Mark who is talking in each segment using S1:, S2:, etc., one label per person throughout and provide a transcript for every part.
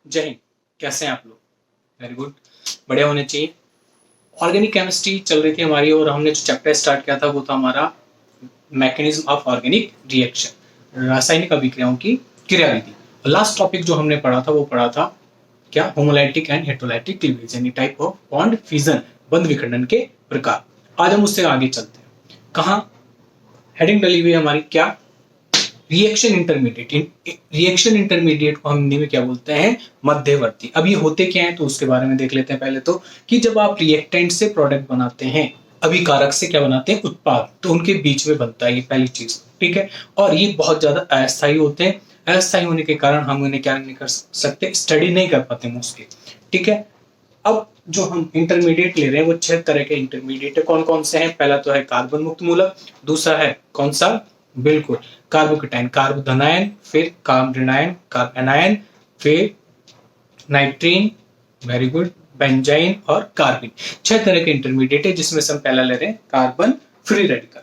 S1: जय हिंद। कैसे हैं आप लोग? वेरी गुड, बढ़िया होने चाहिए। ऑर्गेनिक केमिस्ट्री चल रही थी हमारी और हमने जो चैप्टर स्टार्ट किया था वो था हमारा मैकेनिज्म ऑफ ऑर्गेनिक रिएक्शन, रासायनिक अभिक्रियाओं की क्रियाविधि। लास्ट टॉपिक जो हमने पढ़ा था वो पढ़ा था क्या, होमोलाइटिक एंड हेटेरोलाइटिक क्लीवेज यानी टाइप ऑफ बॉन्ड फ्यूजन, बंध विखंडन के प्रकार। आज हम उससे आगे चलते हैं। कहाँ हेडिंग डली हुई है हमारी, क्या, रिएक्शन इंटरमीडिएट। रिएक्शन इंटरमीडिएट को हम हिंदी में क्या बोलते हैं, मध्यवर्ती। अब ये होते क्या हैं तो उसके बारे में देख लेते हैं पहले तो, कि जब आप रिएक्टेंट से प्रोडक्ट बनाते हैं, अभिकारक से क्या बनाते हैं, उत्पाद, तो उनके बीच में बनता है ये पहली चीज, ठीक है। और ये बहुत ज्यादा अस्थायी होते हैं। अस्थायी होने के कारण हम उन्हें क्या नहीं कर सकते, स्टडी नहीं कर पाते मोस्टली, ठीक है। अब जो हम इंटरमीडिएट ले रहे हैं वो 6 तरह के इंटरमीडिएट है। कौन कौन से हैं? पहला तो है कार्बन मुक्त मूलक, दूसरा है कौन सा, बिल्कुल कार्बोकेटाइन, कार्ब धनायन, फिर कार्ब ऋणायन, कार्ब एनायन, फिर नाइट्रीन, वेरी गुड, बेंजाइन और कार्बिन। 6 तरह के इंटरमीडिएट है जिसमें से हम पहला ले रहे हैं कार्बन फ्री रेडिकल।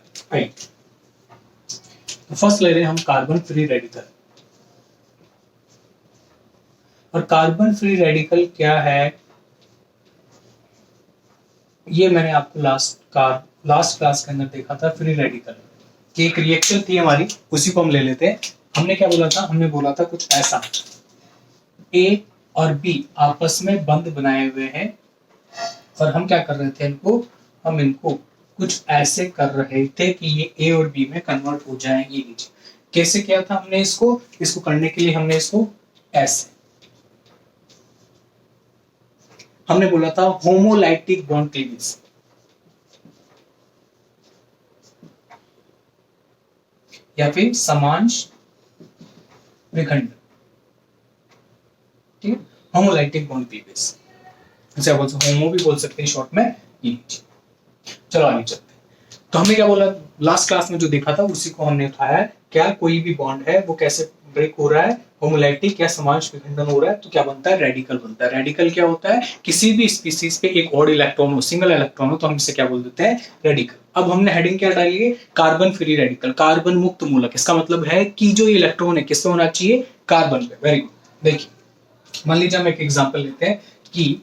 S1: तो फर्स्ट ले रहे हैं हम कार्बन फ्री रेडिकल। और कार्बन फ्री रेडिकल क्या है, ये मैंने आपको लास्ट क्लास के अंदर देखा था। फ्री रेडिकल की एक रिएक्शन थी हमारी, उसी को हम ले लेते हैं। हमने क्या बोला था, हमने बोला था कुछ ऐसा, ए और बी आपस में बंध बनाए हुए हैं और हम क्या कर रहे थे, इनको कुछ ऐसे कर रहे थे कि ये ए और बी में कन्वर्ट हो जाए। ये लीजिए कैसे किया था हमने इसको करने के लिए हमने इसको ऐसे, हमने बोला था होमोलाइटिक बॉन्ड क्लीवेज, या फिर समांश विखंडन, ठीक है। होमोलाइटिक बॉन्ड क्लीवेज, इसे आप होमो भी बोल सकते हैं शॉर्ट में। ये चलो आगे चलते हैं। तो हमने क्या बोला, लास्ट क्लास में जो देखा था उसी को हमने उठाया है। क्या, कोई भी बॉन्ड है वो कैसे ब्रेक हो रहा है, होमोलाइटिक या समांश विखंडन हो रहा है तो क्या बनता है, रेडिकल बनता है। रेडिकल क्या होता है, किसी भी स्पीसीज पे एक ऑड इलेक्ट्रॉन हो, सिंगल इलेक्ट्रॉन हो तो हम इसे क्या बोल देते हैं, रेडिकल। अब हमने हेडिंग क्या डाली है, कार्बन फ्री रेडिकल, कार्बन मुक्त मूलक। इसका मतलब है कि जो इलेक्ट्रॉन है किस पे होना चाहिए, कार्बन पे। Very good. देखिए मान लीजिए हम एक एग्जांपल लेते हैं कि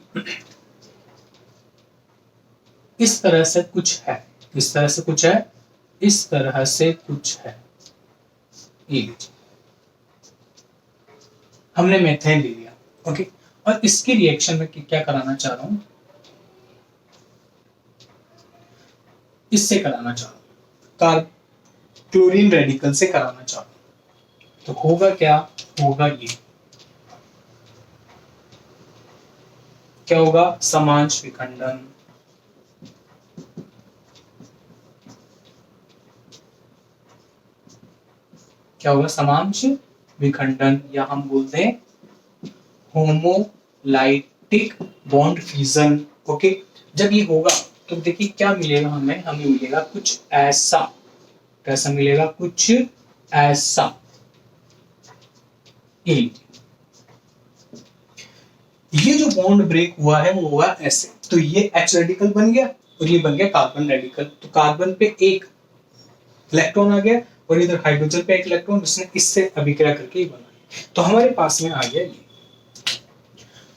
S1: इस तरह से कुछ है, इस तरह से कुछ है, इस तरह से कुछ है, ये लीजिए हमने मेथेन ले लिया, ओके। और इसकी रिएक्शन में क्या कराना चाह रहा हूं, इससे कराना चाह रहा हूं, क्लोरीन रेडिकल से कराना चाह रहा हूं। तो होगा क्या, होगा ये, क्या होगा, समांश विखंडन। क्या होगा, समांश विखंडन, या हम बोलते हैं होमोलाइटिक बॉन्ड फ्यूजन, ओके। जब ये होगा तो देखिए क्या मिलेगा हमें मिलेगा कुछ ऐसा। कैसा मिलेगा, कुछ ऐसा। ये जो बॉन्ड ब्रेक हुआ है वो हुआ ऐसे, तो ये H रेडिकल बन गया और ये बन गया कार्बन रेडिकल। तो कार्बन पे एक इलेक्ट्रॉन आ गया और इधर हाइड्रोजन पे एक इलेक्ट्रॉन, उसने इससे अभिक्रिया करके ही बना। तो हमारे पास में आ गया ये।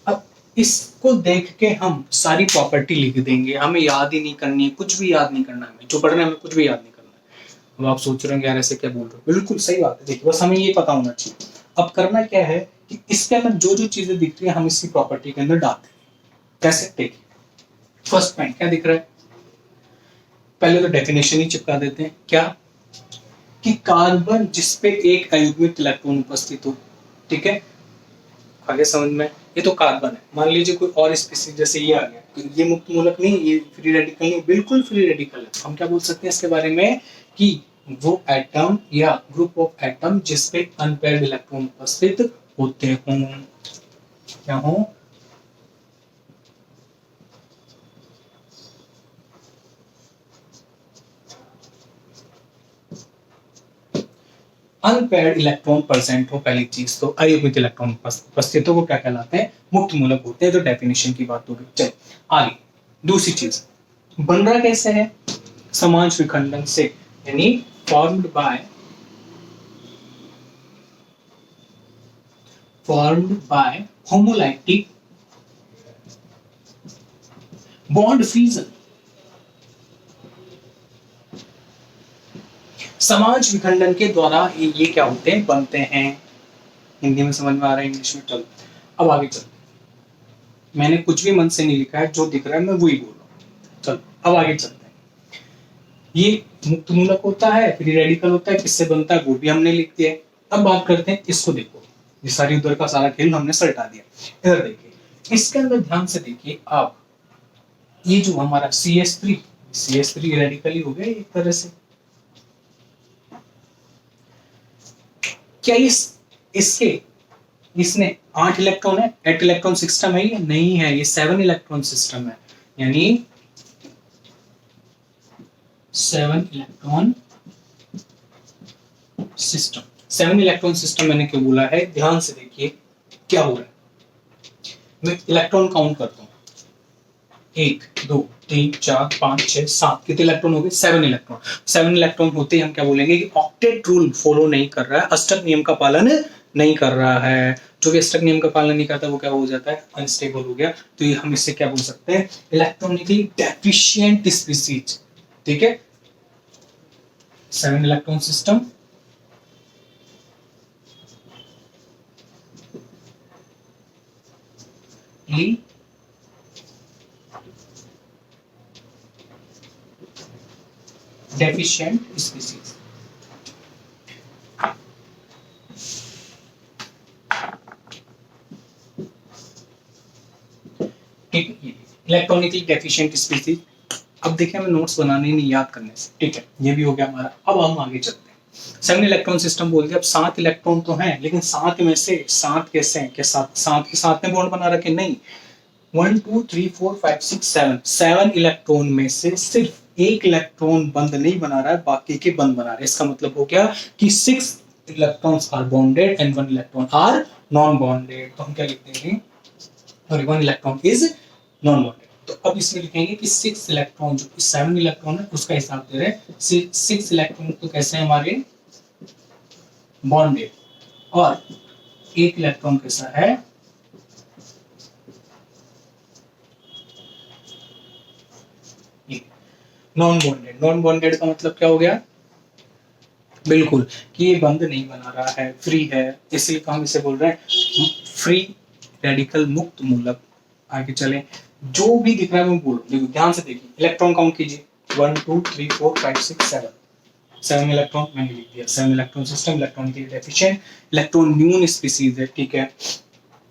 S1: अब इसको देख के हम सारी प्रॉपर्टी लिख देंगे, हमें याद ही नहीं करनी है, कुछ भी याद नहीं करना है, जो पढ़ना है हमें कुछ भी याद नहीं करना है। अब आप सोच रहे होंगे यार ऐसे क्या बोल रहे हो, बिल्कुल सही बात है। देखिए बस हमें ये पता होना चाहिए। अब करना क्या है कि इसके अंदर जो जो चीजें दिख रही है हम इसकी प्रॉपर्टी के अंदर डालते हैं। कैसे, देखिए फर्स्ट पॉइंट क्या दिख रहा है, पहले तो डेफिनेशन ही चिपका देते हैं। क्या, कि कार्बन जिसपे एक अयुग्मित इलेक्ट्रॉन उपस्थित हो, ठीक है। आगे समझ में, ये तो कार्बन है। मान लीजिए कोई और स्पीसीज जैसे ये आ गया, तो ये मुक्त मूलक नहीं, ये फ्री रेडिकल नहीं, बिल्कुल फ्री रेडिकल है। हम क्या बोल सकते हैं इसके बारे में, कि वो एटम या ग्रुप ऑफ एटम जिसपे अनपेयर्ड इलेक्ट्रॉन उपस्थित होते हों, क्या हो, अनपेयर्ड इलेक्ट्रॉन प्रेजेंट हो। पहली चीज तो अयुग्मित इलेक्ट्रॉन उपस्थित हो, वो क्या कहलाते हैं, मुक्त मूलक होते हैं। तो डेफिनेशन की बात होगी। चलिए आगे दूसरी चीज, बन रहा कैसे है, समांश विखंडन से, यानी formed by homolytic bond fusion. समाज विखंडन के द्वारा ये क्या होते हैं, बनते हैं। हिंदी में समझ में आ रहा है, इंग्लिश में? चलो अब आगे चलते हैं। मैंने कुछ भी मन से नहीं लिखा है, जो दिख रहा है मैं वही बोल रहा हूँ। चलो अब आगे चलते हैं। ये मुक्त मूलक होता है, फ्री रेडिकल होता है, किससे बनता है वो भी हमने लिख दिया है। अब बात करते हैं इसको। देखो ये सारी उधर का सारा खेल हमने सलटा दिया। इधर देखिए, इसके अंदर ध्यान से देखिए आप, ये जो हमारा CH3 रेडिकल ही हो गया एक तरह से। क्या इसने 8 इलेक्ट्रॉन है? 8 इलेक्ट्रॉन सिस्टम है ये? नहीं है, ये 7 इलेक्ट्रॉन सिस्टम है। यानी 7 इलेक्ट्रॉन सिस्टम। 7 इलेक्ट्रॉन सिस्टम मैंने क्यों बोला है, ध्यान से देखिए क्या हो रहा है। मैं इलेक्ट्रॉन काउंट करता हूं, 1 2 3 4 5 6 7। कितने इलेक्ट्रॉन हो गए? 7 इलेक्ट्रॉन। 7 इलेक्ट्रॉन होते ही हम क्या बोलेंगे कि ऑक्टेट रूल फॉलो नहीं कर रहा है, अष्टक नियम का पालन नहीं कर रहा है। जो भी अष्टक नियम का पालन नहीं करता वो क्या हो जाता है? अनस्टेबल हो गया। तो ये हम इससे क्या बोल सकते हैं? Electronically deficient species. ठीक है, 7 इलेक्ट्रॉन सिस्टम डेफिशिएंट स्पीसीज। ठीक है, इलेक्ट्रॉनिकली डेफिशिएंट स्पीसीज। अब देखिए हमें नोट्स बनाने नहीं, याद करने से। ठीक है, ये भी हो गया हमारा। अब हम आगे चलते हैं। 7 इलेक्ट्रॉन सिस्टम बोल दिया। अब 7 इलेक्ट्रॉन तो हैं, लेकिन 7 में से 7 कैसे हैं? क्या 7 के साथ में बॉन्ड बना रखे? नहीं। 1 2 3 4 5 6 7 इलेक्ट्रॉन में से सिर्फ एक इलेक्ट्रॉन बंद नहीं बना रहा है, बाकी के बंद बना रहे हैं। इसका मतलब हो गया कि 6 electrons are bonded and 1 electron are non bonded. तो हम क्या लिखते हैं? और 1 इलेक्ट्रॉन इज नॉन बॉन्डेड। तो अब इसमें लिखेंगे कि 6 इलेक्ट्रॉन, जो 7 इलेक्ट्रॉन है उसका हिसाब दे रहे हैं। 6 इलेक्ट्रॉन तो कैसे हैं हमारे? बॉन्डेड। और एक इलेक्ट्रॉन कैसा है? Non bonded. नॉन बॉन्डेड का मतलब क्या हो गया? बिल्कुल, कि ये बंद नहीं बना रहा है, फ्री है, इसलिए हम इसे बोल रहे हैं फ्री रेडिकल, मुक्त मूलक। आगे चलें, जो भी दिख रहा है मैं बोलूं, देखो ध्यान से देखिए, इलेक्ट्रॉन काउंट कीजिए। 1 2 3 4 5 6 7 इलेक्ट्रॉन मैंने लिख दिया। 7 electron system, electronically deficient, electron न्यून स्पीसीज है। ठीक है,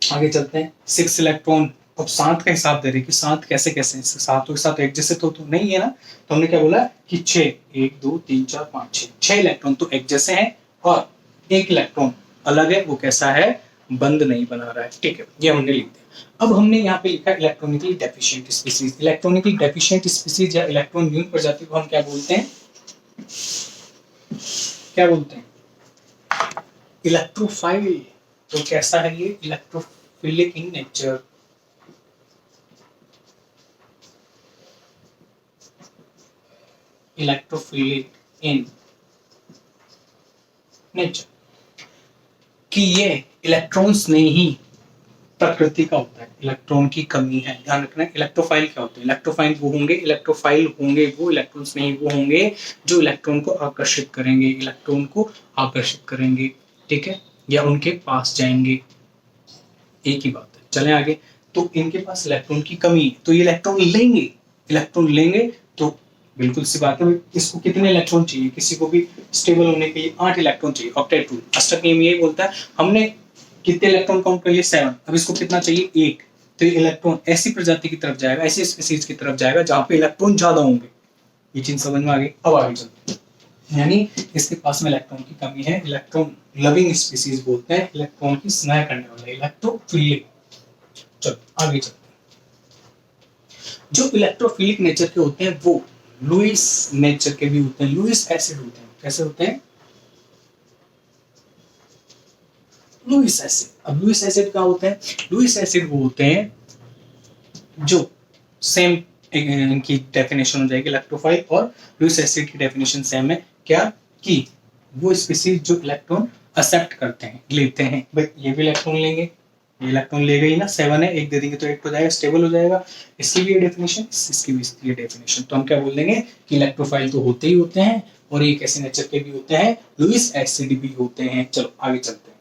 S1: आगे चलते हैं। 6 इलेक्ट्रॉन। अब 7 का हिसाब दे रहे कि 7 कैसे कैसे? 7 के साथ एक जैसे तो नहीं है ना, तो हमने क्या बोला कि 6 1 2 3 4 5 6 इलेक्ट्रॉन तो एक जैसे हैं, और एक इलेक्ट्रॉन अलग है, वो कैसा है? बंद नहीं बना रहा है। ठीक है, ये हमने लिख दिया। अब हमने यहाँ पे लिखा electronically deficient species. Electronically deficient species या इलेक्ट्रॉन न्यून प्रजाति को हम क्या बोलते हैं? क्या बोलते हैं? इलेक्ट्रोफाइल। तो कैसा है ये? Electrophilic in nature. Electrophilic in nature, कि ये इलेक्ट्रॉन्स नहीं ही प्रकृति का होता है, इलेक्ट्रॉन की कमी है। ध्यान रखना है। इलेक्ट्रोफाइल क्या होते हैं? इलेक्ट्रोफाइल वो होंगे, वो इलेक्ट्रॉन्स नहीं वो होंगे जो इलेक्ट्रॉन को आकर्षित करेंगे, ठीक है, या उनके पास जाएंगे। एक ही बात है। चलें आगे। तो इनके पास इलेक्ट्रॉन की कमी है, तो ये इलेक्ट्रॉन लेंगे तो बिल्कुल सी बात है। इसको कितने इलेक्ट्रॉन चाहिए? किसी को भी स्टेबल होने के लिए 8 इलेक्ट्रॉन चाहिए। ऑक्टेट रूल, अष्टक नियम यही बोलता है। हमने कितने इलेक्ट्रॉन काउंट कर लिए? 7। अब इसको कितना चाहिए? 1। तो ये इलेक्ट्रॉन ऐसी प्रजाति की तरफ जाएगा, ऐसी स्पीसीज की तरफ जाएगा जहां पे इलेक्ट्रॉन ज्यादा होंगे। ये चीज समझ में आ गई? अब आगे चलते हैं। यानी इसके पास में इलेक्ट्रॉन की कमी है, इलेक्ट्रॉन लविंग स्पीसीज बोलते हैं, इलेक्ट्रॉन की स्नेह करने वाले, इलेक्ट्रोफिलिक। चलो आगे चलते हैं। जो इलेक्ट्रोफिलिक नेचर के होते हैं वो लुईस नेचर के भी होते हैं, लुईस एसिड होते हैं। कैसे होते हैं? Lewis acid. अब लुईस एसिड क्या होते हैं? लुईस एसिड वो होते हैं जो सेम, इनकी डेफिनेशन हो जाएगी इलेक्ट्रोफाइल और लुईस एसिड की डेफिनेशन सेम है। क्या? कि वो स्पीसीज जो इलेक्ट्रॉन एक्सेप्ट करते हैं, लेते हैं। भाई ये भी इलेक्ट्रॉन लेंगे, ये इलेक्ट्रॉन लेगा ही ना, 7 है, एक दे देंगे तो 8 हो जाएगा, स्टेबल हो जाएगा। इसकी भी ये डेफिनेशन, इसकी भी ये डेफिनेशन। तो हम क्या बोल देंगे कि इलेक्ट्रोफाइल तो होते ही होते हैं और ये कैसे नेचर के भी होते हैं, लुईस एसिड भी होते हैं। चलो आगे चलते हैं।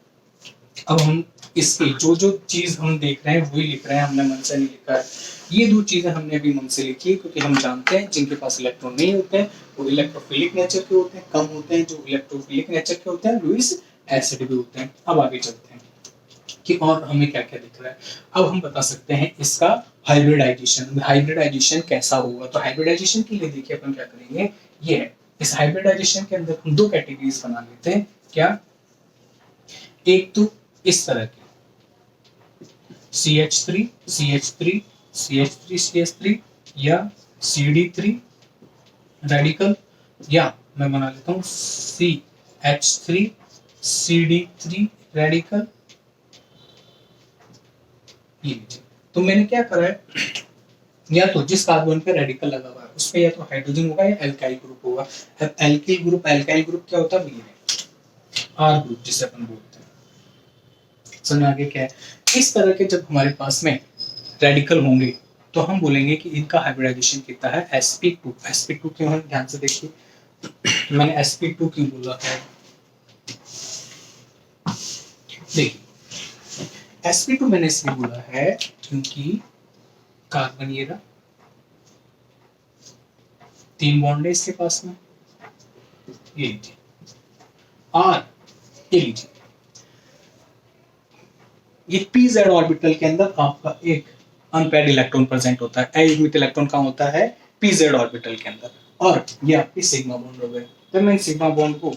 S1: अब हम इसकी जो जो चीज हम देख रहे हैं वही लिख रहे हैं, हमने मन से नहीं लिखा है। ये दो चीजें हमने अभी मन से लिखी है क्योंकि हम जानते हैं जिनके पास इलेक्ट्रॉन नहीं होते हैं वो इलेक्ट्रोफिलिक नेचर के होते हैं, कम होते हैं जो इलेक्ट्रोफिलिक नेचर के होते हैं लुईस एसिड भी होते हैं। अब आगे चलते हैं कि और हमें क्या क्या दिख रहा है। अब हम बता सकते हैं इसका हाइब्रिडाइजेशन। हाइब्रिडाइजेशन कैसा होगा, तो हाइब्रिडाइजेशन के लिए देखिए अपन क्या करेंगे, ये है इस हाइब्रिडाइजेशन के अंदर हम दो कैटेगरीज बना लेते हैं। क्या, एक तो इस तरह की CH3 CH3 CH3 CH3 या CD3 रेडिकल, या मैं बना लेता हूँ CH3 CD3 रेडिकल। ये लीजिए, तो मैंने क्या करा है, या तो जिस कार्बन पे रेडिकल लगा हुआ है उस पे या तो हाइड्रोजन होगा या एल्काइल ग्रुप होगा। अब एल्काइल ग्रुप क्या होता है, आर ग्रुप जिसे अपन बोलते हैं। समझ आगे क्या है, इस तरह के जब हमारे पास में रेडिकल होंगे तो हम बोलेंगे कि इनका हाइब्रिडाइजेशन कितना है sp2। sp2 क्यों है, ध्यान से देखिए मैंने sp2 क्यों बोला है। देखिए sp2 मैंने इसलिए बोला है क्योंकि कार्बन ये रहा, 3 बॉन्ड है इसके पास में, ये लीजिए और ये लीजिए, ये pz ऑर्बिटल के अंदर आपका एक अनपेयर्ड इलेक्ट्रॉन प्रेजेंट होता है। अयुग्मित इलेक्ट्रॉन कहाँ होता है, pz ऑर्बिटल के अंदर, और ये आपकी सिग्मा बॉन्ड हो गए। तो मैं सिग्मा बॉन्ड को,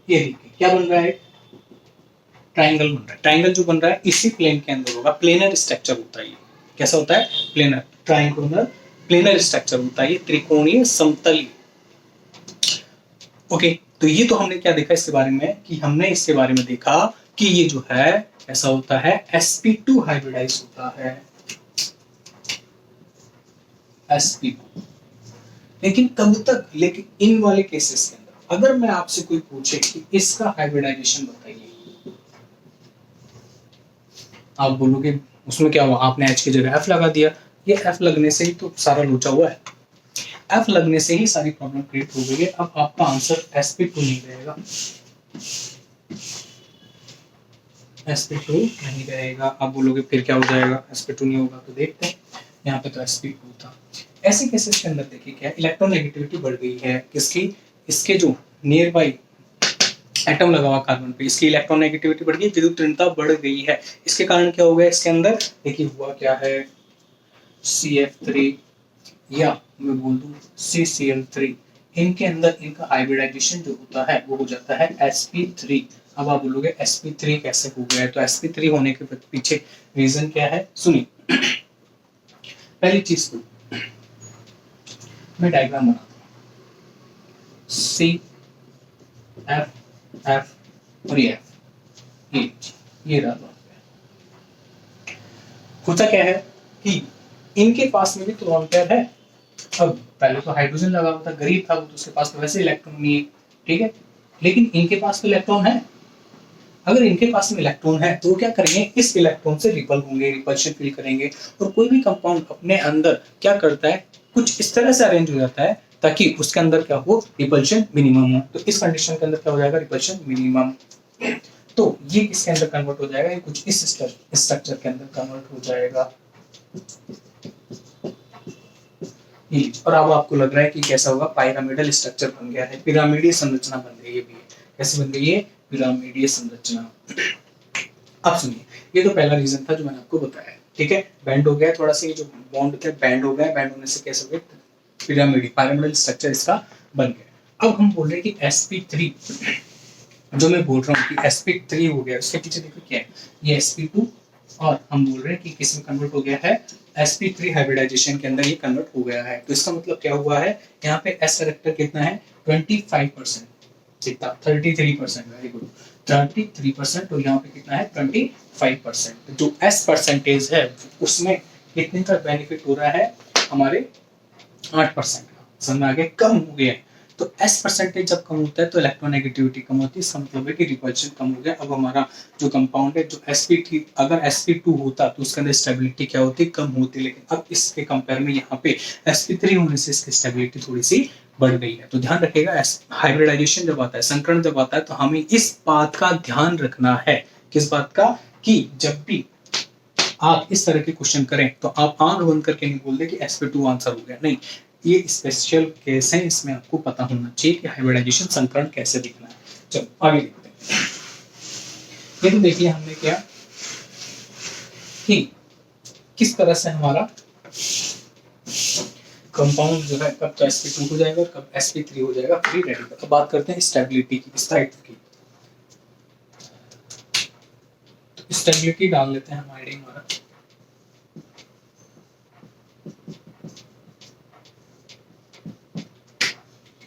S1: ये देखिए क्या बन रहा है, ट्राइंगल बन रहा है। ट्राइंगल जो बन रहा है इसी प्लेन के अंदर होगा, प्लेनर स्ट्रक्चर होता है ये। कैसा होता है, प्लेनर, ट्राइंगुलर प्लेनर स्ट्रक्चर होता है ये, त्रिकोणीय समतल। ओके, तो ये तो हमने क्या देखा इसके बारे में, कि हमने इसके बारे में देखा कि ये जो है ऐसा होता है sp2 हाइब्रिडाइज होता है, sp2। लेकिन कब तक, लेकिन इन वाले केसेस के अंदर अगर मैं आपसे कोई पूछे कि इसका हाइब्रिडाइजेशन बताइए, आप बोलोगे उसमें क्या हुआ, आपने H की जगह F लगा दिया। ये F लगने से ही तो सारा लोचा हुआ है, F लगने से ही सारी प्रॉब्लम क्रिएट हो गई है। अब आपका आंसर sp2 नहीं रहेगा, sp2 नहीं रहेगा। आप बोलोगे फिर क्या हो जाएगा, sp2 नहीं होगा, तो देखते हैं यहाँ पे तो sp2 था। ऐसे केसेस के अंदर देखिए क्या इलेक्ट्रॉन नेगेटिविटी बढ़ गई है किसकी, इसके जो नियर बाई एटम लगा हुआ कार्बन पे, इसकी इलेक्ट्रॉन नेगेटिविटी बढ़ गई, विद्युत ऋणता बढ़ गई है। इसके कारण क्या हो गया इसके अंदर, देखिए हुआ क्या है, CF3 या मैं बोल दूं CCl3, इनके अंदर इनका हाइब्रिडाइजेशन जो होता है वो हो जाता है sp3। अब आप बोलोगे sp3 कैसे हो गया है, तो sp3 होने के पीछे रीजन क्या है, सुनिए। पहली चीज को मैं डायग्राम बनाता हूँ, C F F और ये F, ये रहा। होता क्या है कि इनके पास में भी तो लॉन पेयर है। अब पहले तो हाइड्रोजन लगा हुआ था, गरीब था वो, तो उसके पास तो वैसे इलेक्ट्रॉन नहीं है, ठीक है, लेकिन इनके पास तो इलेक्ट्रॉन है। अगर इनके पास में इलेक्ट्रॉन है तो क्या करेंगे, इस इलेक्ट्रॉन से रिपल होंगे, रिपल्शन फील करेंगे। और कोई भी कंपाउंड अपने अंदर क्या करता है, कुछ इस तरह से अरेंज हो जाता है ताकि उसके अंदर क्या हो, रिपल्शन मिनिमम हो। तो इस कंडीशन के अंदर क्या हो जाएगा, रिपल्शन मिनिमम। तो ये किसके अंदर कन्वर्ट हो जाएगा, ये कुछ इस स्ट्रक्चर के अंदर कन्वर्ट हो जाएगा। और अब आपको लग रहा है कि कैसा होगा, पिरामिडल स्ट्रक्चर बन गया है, पिरामिडीय संरचना बन गई है। कैसे बन गई है, पिरामिडीय संरचना। अब सुनिए, ये तो पहला रीजन था जो मैंने आपको बताया, ठीक है। बैंड हो गया थोड़ा सा, ये जो बॉन्ड थे बैंड हो गए, बैंड होने से कैसे हो गया, पिरामिडल स्ट्रक्चर इसका बन गया। अब हम बोल रहे हैं कि sp3 जो मैं बोल रहा हूँ कि sp3 हो गया, उसके पीछे देखो क्या है, ये sp2, और हम बोल रहे हैं कि किस में कन्वर्ट हो गया है, sp3 हाइब्रिडाइजेशन के अंदर ये कन्वर्ट हो गया है। तो इसका मतलब क्या हुआ है, यहाँ पे s कैरेक्टर कितना है, 25%, कितना 33%, वेरी गुड 33%। तो यहाँ पे कितना है 25%। जो s परसेंटेज है उसमें कितने का बेनिफिट हो रहा है, हमारे 8% का। समझ में आ गया, कम हो गया। तो s परसेंटेज जब कम होता है तो इलेक्ट्रोनेगेटिविटी कम होती है, इसका मतलब है कि रिपल्शन कम हो गया। अब हमारा जो कंपाउंड है जो sp3 अगर sp2 होता तो उसके अंदर स्टेबिलिटी क्या होती, कम होती, लेकिन अब इसके कंपेयर में यहाँ पे sp3 होने से इसकी स्टेबिलिटी थोड़ी सी बढ़ गई है। तो ध्यान रखिएगा हाइब्रिडाइजेशन जब आता है, संकरण जब आता है, तो हमें इस बात का ध्यान रखना है, किस बात का, कि जब भी आप इस तरह के क्वेश्चन करें तो आप आंख बंद करके नहीं बोल दे कि sp2 आंसर हो गया, नहीं, ये स्पेशल केस है, इसमें आपको पता होना चाहिए कि हाइब्रिडाइजेशन संकरण कैसे दिखना है। चलो आगे देखते हैं। ये तो देखिए हमने क्या कि किस तरह से हमारा कंपाउंड जो है कब तो sp2 हो जाएगा और कब sp3 हो जाएगा फ्री रेडिकल। अब बात करते हैं स्टेबिलिटी की, स्थायित्व की। तो स्टेबिलिटी डाल लेते हैं हमारे हमारा,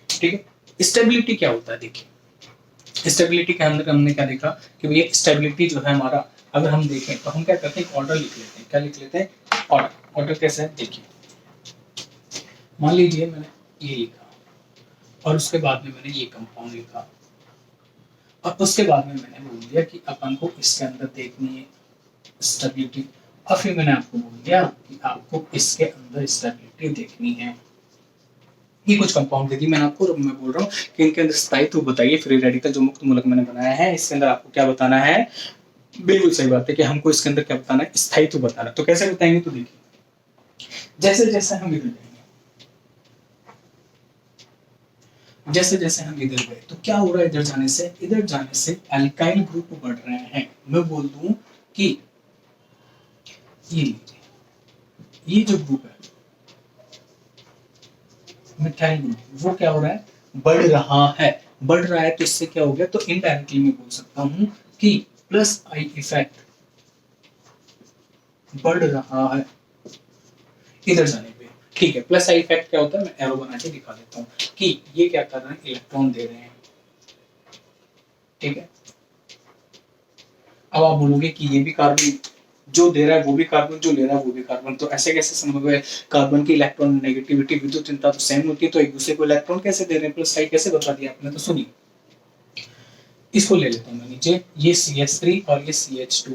S1: ठीक है। स्टेबिलिटी क्या होता है, देखिए स्टेबिलिटी के अंदर हमने क्या देखा कि ये स्टेबिलिटी जो है हमारा, अगर हम देखें तो हम क्या करते हैं, ऑर्डर लिख लेते हैं। क्या लिख लेते हैं, ऑर्डर। ऑर्डर कैसे है, देखिए मान लीजिए मैंने ये लिखा और उसके बाद में मैंने ये कंपाउंड लिखा और उसके बाद में मैंने बोल दिया कि अपन को इसके अंदर देखनी है स्टेबिलिटी, और फिर मैंने आपको बोल दिया कि आपको इसके अंदर स्टेबिलिटी देखनी है। ये कुछ कंपाउंड दे दी मैंने आपको, और मैं बोल रहा हूँ कि इनके अंदर स्थायित्व बताइए फ्री रेडिकल जो मुक्त मूलक मैंने बनाया है, इसके अंदर आपको क्या बताना है। बिल्कुल सही बात है कि हमको इसके अंदर क्या बताना है, स्थायित्व बताना। तो कैसे बताएंगे, तो देखिए जैसे जैसे हम इधर जाएंगे, जैसे जैसे हम इधर गए तो क्या हो रहा है, इधर जाने से अल्काइल ग्रुप बढ़ रहे हैं। मैं बोल दूं कि ये लीजिए, ये जो ग्रुप है मिथाइल ग्रुप, वो क्या हो रहा है, बढ़ रहा है। बढ़ रहा है तो इससे क्या हो गया, तो इनडायरेक्टली मैं बोल सकता हूं कि प्लस आई इफेक्ट बढ़ रहा है इधर जाने पे। ठीक है, प्लस आई इफेक्ट क्या होता है, मैं एरो बना के दिखा देता हूँ कि ये क्या कर रहे हैं, इलेक्ट्रॉन दे रहे हैं। ठीक है, अब आप बोलोगे कि ये भी कार्बन जो दे रहा है वो भी कार्बन, जो ले रहा है वो भी कार्बन, तो ऐसे कैसे संभव है, कार्बन की इलेक्ट्रॉन नेगेटिविटी विद्युत ऋणता तो सेम होती है, तो एक दूसरे को इलेक्ट्रॉन कैसे दे रहे हैं, प्लस आई कैसे बता दिया आपने। तो सुनिए, इसको ले लेता हूँ मैं नीचे, ये CH3 और ये CH2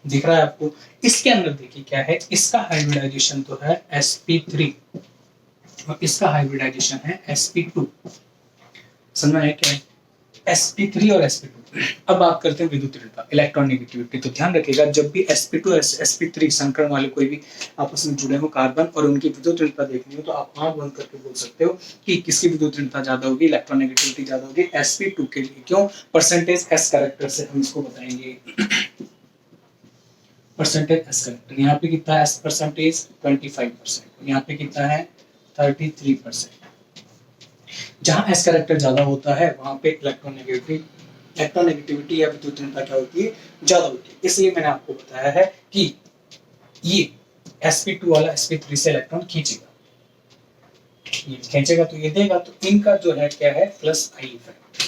S1: दिख रहा है आपको। इसके अंदर देखिए क्या है, इसका हाइब्रिडाइजेशन तो है sp3 और इसका हाइब्रिडाइजेशन है sp2। समझना है क्या है, sp3 और sp2। अब बात करते हैं विद्युत ऋणता, इलेक्ट्रॉन नेगेटिविटी। तो ध्यान रखिएगा जब भी sp2 और sp3 संकरण वाले कोई भी आपस में जुड़े हो कार्बन और उनकी विद्युत ऋणता देखनी हो, तो आप आंख बंद करके बोल सकते हो कि किसकी विद्युत ऋणता ज्यादा होगी, इलेक्ट्रॉन नेगेटिविटी ज्यादा होगी sp2 के लिए। क्यों, परसेंटेज s कैरेक्टर से हम इसको बताएंगे। परसेंटेज s कैरेक्टर, यहाँ पे कितना है s परसेंटेज 25%, यहाँ पे कितना है 33%। जहां s कैरेक्टर ज्यादा होता है वहां पे इलेक्ट्रोनेगेटिविटी या विद्युत ऋणता क्या होती है, ज्यादा होती है। इसलिए मैंने आपको बताया है कि ये sp2 वाला sp3 से इलेक्ट्रॉन खींचेगा, ये खींचेगा तो ये देगा, तो इनका जो है क्या है, plus I effect,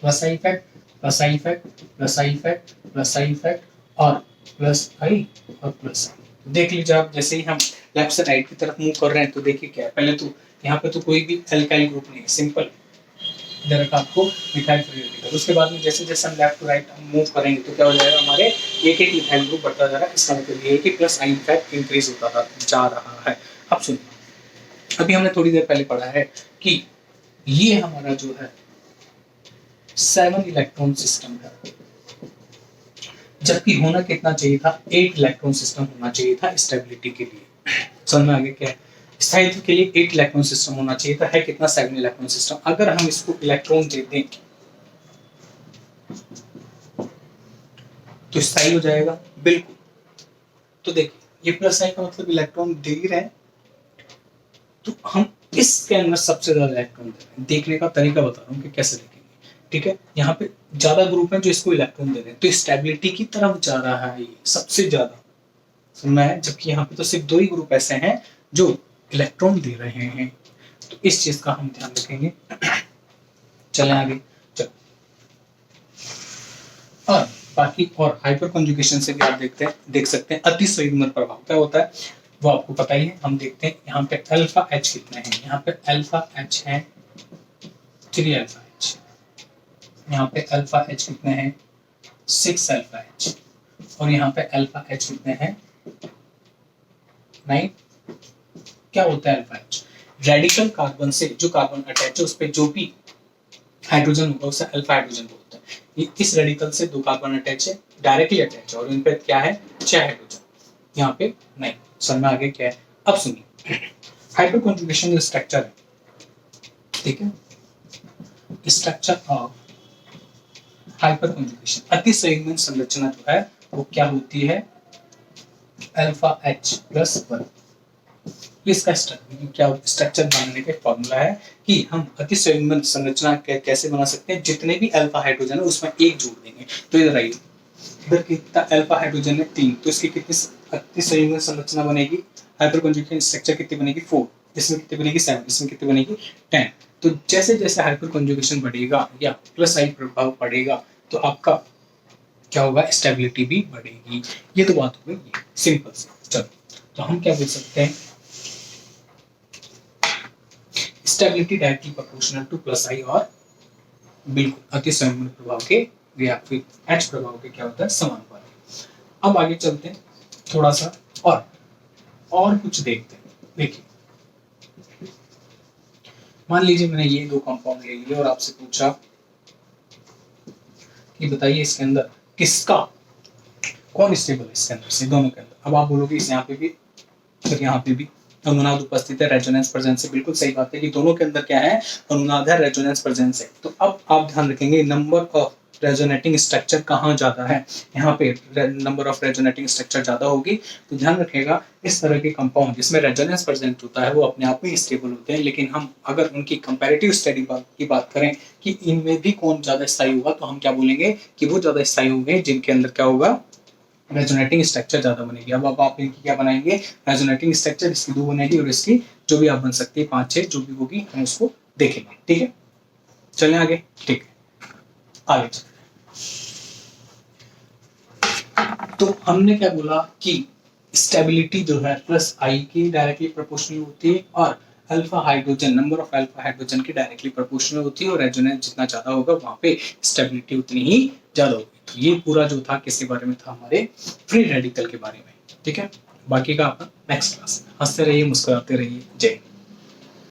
S1: plus I effect, plus I effect, plus I effect, plus I effect और प्लस आई और प्लस आई। देख लीजिए आप, जैसे ही हम लेफ्ट से राइट की तरफ मूव कर रहे हैं तो देखिए क्या है, पहले तो यहाँ पे तो कोई भी एल्काइल ग्रुप नहीं है, सिंपल इधर का आपको मिथाइल फ्री रेडिकल। उसके बाद में जैसे जैसे हम लेफ्ट टू राइट मूव करेंगे तो क्या हो जाएगा, हमारे एक एक मिथाइल ग्रुप बढ़ता जा रहा है। इसका मतलब ये है कि प्लस आई इफेक्ट इंक्रीज होता जा रहा है। अब सुनिए, अभी हमने थोड़ी देर पहले पढ़ा है कि ये हमारा जो है 7 इलेक्ट्रॉन सिस्टम है, जबकि होना कितना चाहिए था, 8 इलेक्ट्रॉन सिस्टम होना चाहिए था स्टेबिलिटी के लिए। समझ में आगे क्या है, स्थायित्व के लिए 8 इलेक्ट्रॉन सिस्टम होना चाहिए था, है कितना 7 इलेक्ट्रॉन सिस्टम। अगर हम इसको इलेक्ट्रॉन दे दें तो स्थायी हो जाएगा, बिल्कुल। तो देखिए ये प्लस आई का मतलब इलेक्ट्रॉन दे ही रहे हैं, तो हम इसके अंदर सबसे ज्यादा इलेक्ट्रॉन दे रहे हैं। देखने का तरीका बता रहा हूँ कि कैसे देखेंगे। ठीक है, यहाँ पे ज्यादा ग्रुप है जो इसको इलेक्ट्रॉन दे रहे हैं, तो स्टेबिलिटी की तरफ जा रहा है ये सबसे ज्यादा, सुनना है। जबकि यहाँ पे तो सिर्फ 2 ही ग्रुप ऐसे हैं जो इलेक्ट्रॉन दे रहे हैं, तो इस चीज का हम ध्यान रखेंगे। चलें आगे, चलो। और बाकी और हाइपर कॉन्जुगेशन से भी आप देख सकते हैं अति संयुग्मन प्रभाव क्या होता है। वो आपको पता ही है। हम देखते हैं यहाँ पे अल्फा एच कितने हैं। यहाँ पे अल्फा एच है 3 अल्फा एच, यहाँ पे अल्फा एच कितने हैं 6 अल्फा एच, और यहाँ पे अल्फा एच कितने हैं 9। क्या होता है अल्फा एच? रेडिकल कार्बन से जो कार्बन अटैच है उस पर जो भी हाइड्रोजन होगा उसे अल्फा हाइड्रोजन बोलते हैं। ये इस रेडिकल से 2 कार्बन अटैच है, डायरेक्टली अटैच है, और इन पे क्या है 6 हाइड्रोजन, यहाँ पे नहीं। सर में आगे क्या है अब सुनिए। हाइपर कॉन्जुगेशन स्ट्रक्चर है, ठीक है, स्ट्रक्चर ऑफ हाइपर कॉन्जुगेशन, अति संयुग्मन संरचना जो है वो क्या होती है अल्फा एच प्लस 1। इसका क्या स्ट्रक्चर बनाने का फॉर्मूला है कि हम अति संयुग्मन संरचना कैसे बना सकते हैं, जितने भी अल्फा हाइड्रोजन है उसमें एक जोड़ देंगे। तो इधर आइए, इधर कितना अल्फा हाइड्रोजन है 3, तो इसकी कितनी अति संयुग्मन संरचना बनेगी, हाइपर कॉन्जुगेशन स्ट्रक्चर कितनी बनेगी 4, इसमें कितनी बनेगी 7, इसमें कितनी बनेगी 10। तो जैसे जैसे हाइपर कॉन्जुगेशन बढ़ेगा या प्लस आई प्रभाव पड़ेगा तो आपका क्या होगा स्टेबिलिटी भी बढ़ेगी। ये तो बात हो गई सिंपल से। चलो तो हम क्या बोल सकते हैं, stability directly proportional to plus I, और बिल्कुल अति संयुग्मन प्रभाव के या फिर एच प्रभाव के क्या होता है समानुपाती। अब आगे चलते हैं थोड़ा सा और कुछ देखते हैं। देखिए मान लीजिए मैंने ये 2 कंपाउंड ले लिए और आपसे पूछा कि बताइए इसके अंदर किसका कौन स्टेबल है इसके अंदर से, दोनों के अंदर। अब आप बोलोगे इस यहाँ पे भी फिर यहाँ पे भी अनुनाद उपस्थित है, रेजोनेंस प्रेजेंस है। बिल्कुल सही बात है कि दोनों के अंदर क्या है अनुनाद है, रेजोनेंस प्रेजेंस है। तो अब आप ध्यान रखेंगे नंबर ऑफ रेजोनेटिंग स्ट्रक्चर कहाँ ज्यादा है, यहाँ पे नंबर ऑफ रेजोनेटिंग स्ट्रक्चर ज्यादा होगी। तो ध्यान रखिएगा इस तरह के कंपाउंड जिसमें रेजोनेंस प्रेजेंट होता है वो अपने आप में स्टेबल होते हैं, लेकिन हम अगर उनकी कंपैरेटिव स्टडी की बात करें कि इनमें भी कौन ज्यादा स्थायी होगा, तो हम क्या बोलेंगे कि वो ज्यादा स्थायी होंगे जिनके अंदर क्या होगा रेजोनेटिंग स्ट्रक्चर ज्यादा बनेगी। अब आप इनकी क्या बनाएंगे रेजोनेटिंग स्ट्रक्चर, इसकी 2 बनेगी और इसकी जो भी आप बन सकती है 5-6 जो भी होगी हम उसको देखेंगे। ठीक है चलें आगे। ठीक है आगे तो हमने क्या बोला कि स्टेबिलिटी जो है प्लस आई की डायरेक्टली प्रोपोर्शनल होती है, और alpha hydrogen number of alpha hydrogen की डायरेक्टली प्रोपोर्शनल होती है, और रेजोनेंस जितना ज्यादा होगा वहां पे स्टेबिलिटी उतनी ही ज्यादा होगी। तो ये पूरा जो था किसके बारे में था, हमारे फ्री रेडिकल के बारे में। ठीक है बाकी का अपन नेक्स्ट क्लास। हंसते रहिए मुस्कुराते रहिए। जय